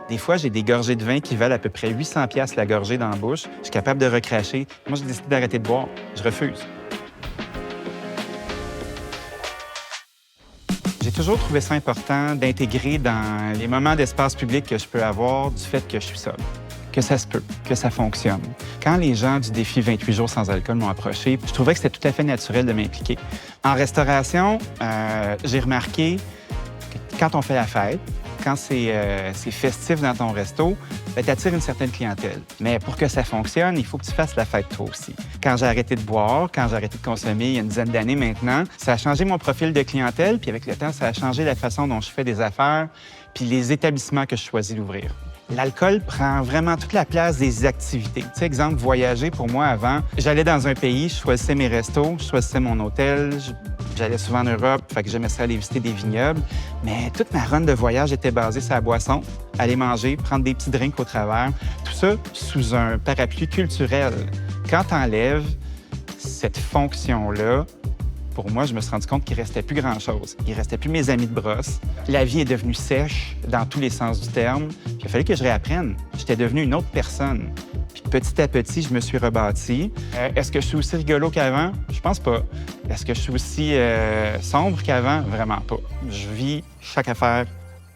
Des fois, j'ai des gorgées de vin qui valent à peu près 800 pièces la gorgée dans la bouche. Je suis capable de recracher. Moi, j'ai décidé d'arrêter de boire. Je refuse. J'ai toujours trouvé ça important d'intégrer dans les moments d'espace public que je peux avoir du fait que je suis sobre, que ça se peut, que ça fonctionne. Quand les gens du défi 28 jours sans alcool m'ont approché, je trouvais que c'était tout à fait naturel de m'impliquer. En restauration, j'ai remarqué que quand on fait la fête, quand c'est festif dans ton resto, tu attires une certaine clientèle. Mais pour que ça fonctionne, il faut que tu fasses la fête toi aussi. Quand j'ai arrêté de boire, quand j'ai arrêté de consommer il y a une dizaine d'années maintenant, ça a changé mon profil de clientèle, puis avec le temps, ça a changé la façon dont je fais des affaires, puis les établissements que je choisis d'ouvrir. L'alcool prend vraiment toute la place des activités. Tu sais, exemple, voyager, pour moi, avant, j'allais dans un pays, je choisissais mes restos, je choisissais mon hôtel, j'allais souvent en Europe, fait que j'aimais ça aller visiter des vignobles. Mais toute ma run de voyage était basée sur la boisson, aller manger, prendre des petits drinks au travers, tout ça sous un parapluie culturel. Quand t'enlèves cette fonction-là, pour moi, je me suis rendu compte qu'il restait plus grand-chose. Il restait plus mes amis de brosse. La vie est devenue sèche dans tous les sens du terme. Puis il a fallu que je réapprenne. J'étais devenu une autre personne. Puis petit à petit, je me suis rebâti. Est-ce que je suis aussi rigolo qu'avant? Je pense pas. Est-ce que je suis aussi sombre qu'avant? Vraiment pas. Je vis chaque affaire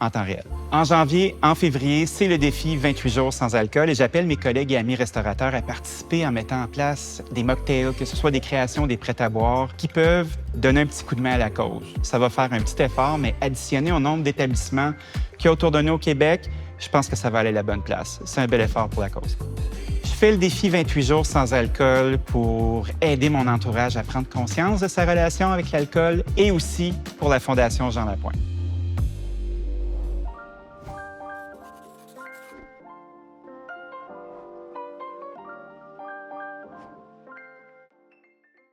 en temps réel. En janvier, en février, c'est le défi 28 jours sans alcool et j'appelle mes collègues et amis restaurateurs à participer en mettant en place des mocktails, que ce soit des créations, des prêts à boire, qui peuvent donner un petit coup de main à la cause. Ça va faire un petit effort, mais additionné au nombre d'établissements qu'il y a autour de nous au Québec, je pense que ça va aller à la bonne place. C'est un bel effort pour la cause. Je fais le défi 28 jours sans alcool pour aider mon entourage à prendre conscience de sa relation avec l'alcool et aussi pour la Fondation Jean Lapointe.